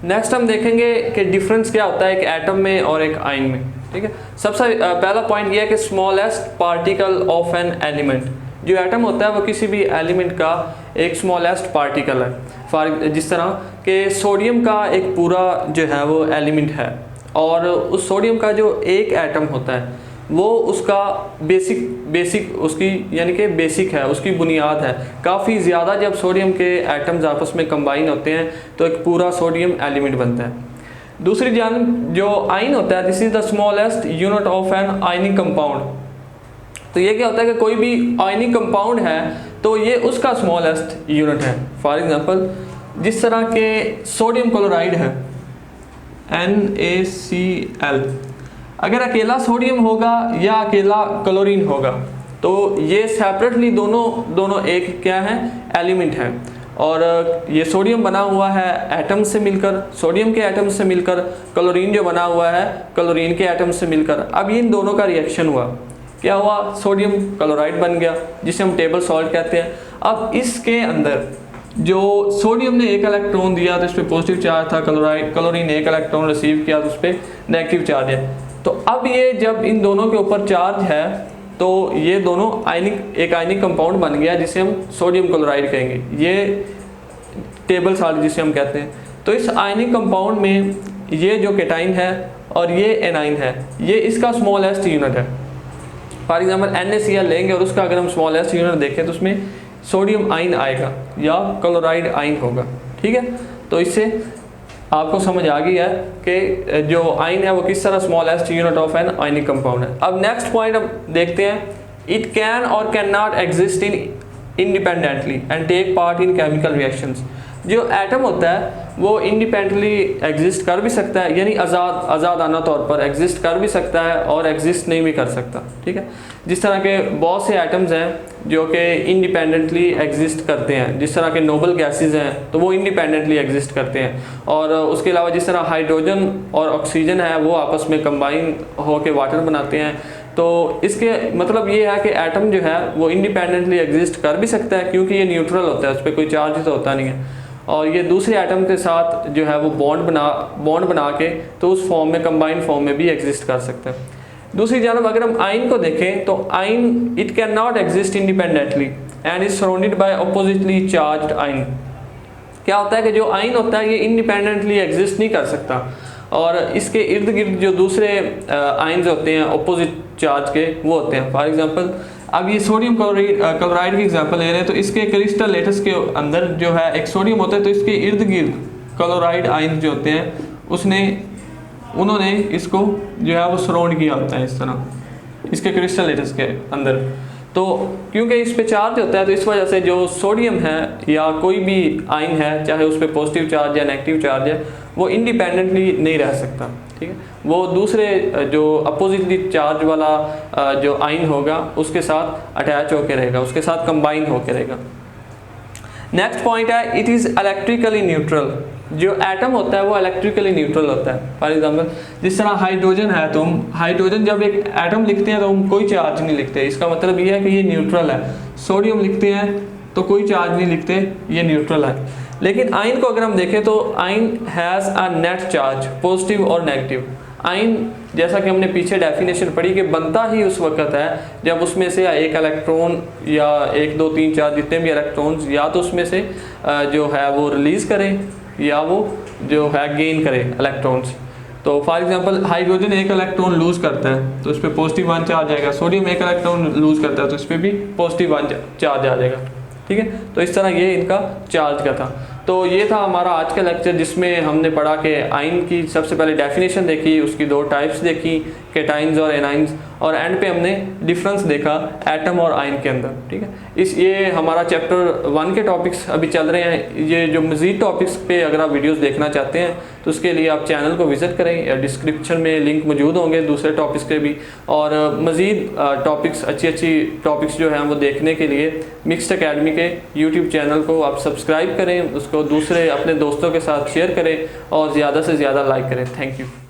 Next हम देखेंगे कि डिफरेंस क्या होता है एक एटम में और एक आयन में। ठीक है, सबसे पहला पॉइंट ये है कि smallest particle of an element, जो एटम होता है वो किसी भी एलिमेंट का एक स्मॉलेस्ट पार्टिकल है। फॉर जिस तरह कि सोडियम का एक पूरा जो है वो एलिमेंट है, और उस सोडियम का जो एक एटम होता है वो उसका बेसिक उसकी यानी कि बेसिक है, उसकी बुनियाद है। काफ़ी ज़्यादा जब सोडियम के एटम्स आपस में कंबाइन होते हैं तो एक पूरा सोडियम एलिमेंट बनता है। दूसरी जानब जो आयन होता है, this is the smallest unit of an ionic compound. तो ये क्या होता है कि कोई भी आयनिक कंपाउंड है तो ये उसका स्मॉलेस्ट यूनिट है। फॉर एग्जांपल जिस तरह के सोडियम क्लोराइड है NaCl, अगर अकेला सोडियम होगा या अकेला क्लोरीन होगा तो ये सेपरेटली दोनों एक क्या है, एलिमेंट है। और ये सोडियम बना हुआ है एटम से मिलकर, सोडियम के एटम से मिलकर, क्लोरीन जो बना हुआ है क्लोरीन के एटम से मिलकर। अब इन दोनों का रिएक्शन हुआ, क्या हुआ, सोडियम क्लोराइड बन गया जिसे हम टेबल सॉल्ट कहते हैं। अब इसके अंदर जो सोडियम ने एक इलेक्ट्रॉन दिया तो इस पर पॉजिटिव चार्ज था, क्लोरीन एक इलेक्ट्रॉन रिसीव किया तो उस पर नेगेटिव चार्ज है। तो अब ये जब इन दोनों के ऊपर चार्ज है तो ये दोनों एक आयनिक कंपाउंड बन गया जिसे हम सोडियम क्लोराइड कहेंगे, ये टेबल सॉल्ट जिसे हम कहते हैं। तो इस आयनिक कंपाउंड में ये जो केटाइन है और ये एनाइन है, ये इसका स्मॉलेस्ट यूनिट है। फॉर एग्जांपल NaCl लेंगे और उसका अगर हम स्मॉलेस्ट यूनिट देखें तो उसमें सोडियम आयन आएगा या क्लोराइड आयन होगा। ठीक है, तो इससे आपको समझ आ गई है कि जो आयन है वो किस तरह smallest unit of an ionic compound है। अब नेक्स्ट पॉइंट हम देखते हैं, इट कैन और can not exist independently and take part in chemical reactions. जो एटम होता है वो इंडिपेंडेंटली एग्जिस्ट कर भी सकता है, यानी आज़ादाना तौर पर एग्जिस्ट कर भी सकता है और एग्जिस्ट नहीं भी कर सकता। ठीक है, जिस तरह के बहुत से एटम्स हैं जो कि इंडिपेंडेंटली एग्जिस्ट करते हैं, जिस तरह के नोबल गैसेस हैं तो वो इंडिपेंडेंटली एग्जिस्ट करते हैं। और उसके अलावा जिस तरह हाइड्रोजन और ऑक्सीजन है वो आपस में कंबाइन होकर वाटर बनाते हैं। तो इसके मतलब ये है कि एटम जो है वो इंडिपेंडेंटली एग्जिस्ट कर भी सकता है क्योंकि ये न्यूट्रल होता है, उस पर कोई चार्ज तो होता नहीं है, और ये दूसरे एटम के साथ जो है वो बॉन्ड बना के तो उस फॉर्म में, कंबाइंड फॉर्म में भी एग्जिस्ट कर सकते हैं। दूसरी जानब अगर हम आयन को देखें तो ion it can not exist independently and is surrounded by oppositely charged ion. क्या होता है कि जो आयन होता है ये इंडिपेंडेंटली एग्जिस्ट नहीं कर सकता और इसके इर्द गिर्द जो दूसरे आयन्स होते हैं अपोजिट चार्ज के वो होते हैं। फॉर एग्जांपल अब ये सोडियम क्लोराइड की एग्जांपल ले रहे हैं तो इसके क्रिस्टल लेटस के अंदर जो है एक सोडियम होता है तो इसके इर्द गिर्द क्लोराइड आयन जो होते हैं उन्होंने इसको जो है वो सराउंड किया होता है इस तरह इसके क्रिस्टल लेटस के अंदर। तो क्योंकि इस पे चार्ज होता है तो इस वजह से जो सोडियम है या कोई भी आयन है चाहे उस पर पॉजिटिव चार्ज या नेगेटिव चार्ज है वो इंडिपेंडेंटली नहीं रह सकता। ठीक है, वो दूसरे जो अपोजिटली चार्ज वाला जो आयन होगा उसके साथ अटैच होकर रहेगा, उसके साथ कंबाइन होकर रहेगा। नेक्स्ट पॉइंट है इट इज़ इलेक्ट्रिकली न्यूट्रल। जो एटम होता है वो इलेक्ट्रिकली न्यूट्रल होता है। फॉर एग्जांपल जिस तरह हाइड्रोजन है तो हम हाइड्रोजन जब एक एटम लिखते हैं तो हम कोई चार्ज नहीं लिखते, इसका मतलब ये है कि ये न्यूट्रल है। सोडियम लिखते हैं तो कोई चार्ज नहीं लिखते, ये न्यूट्रल है। लेकिन आयन को अगर हम देखें तो ion has a net charge positive और नेगेटिव। आयन जैसा कि हमने पीछे डेफिनेशन पढ़ी कि बनता ही उस वक्त है जब उसमें से एक इलेक्ट्रॉन या 1 2 3 4 जितने भी इलेक्ट्रॉन्स या तो उसमें से जो है वो रिलीज़ करें या वो जो है गेन करें इलेक्ट्रॉन्स। तो फॉर एग्जांपल हाइड्रोजन एक इलेक्ट्रॉन लूज़ करता है तो इस पर पॉजिटिव 1 चार्ज आएगा, सोडियम एक इलेक्ट्रॉन लूज़ करता है तो इस पर भी पॉजिटिव 1 चार्ज आ जाएगा। ठीक है, तो इस तरह ये इनका चार्ज का था। तो ये था हमारा आज का लेक्चर जिसमें हमने पढ़ा कि आयन की सबसे पहले डेफिनेशन देखी, उसकी 2 टाइप्स देखी, केटाइंस और एनाइंस, और एंड पे हमने डिफरेंस देखा एटम और आयन के अंदर। ठीक है, ये हमारा चैप्टर 1 के टॉपिक्स अभी चल रहे हैं। ये जो मज़ीद टॉपिक्स पे अगर आप वीडियोस देखना चाहते हैं तो उसके लिए आप चैनल को विज़िट करें, या डिस्क्रिप्शन में लिंक मौजूद होंगे दूसरे टॉपिक्स के भी। और मज़ीद टॉपिक्स अच्छी टॉपिक्स जो हैं वो देखने के लिए मिक्स्ड एकेडमी के यूट्यूब चैनल को आप सब्सक्राइब करें, उसको दूसरे अपने दोस्तों के साथ शेयर करें और ज़्यादा से ज़्यादा लाइक करें। Thank you.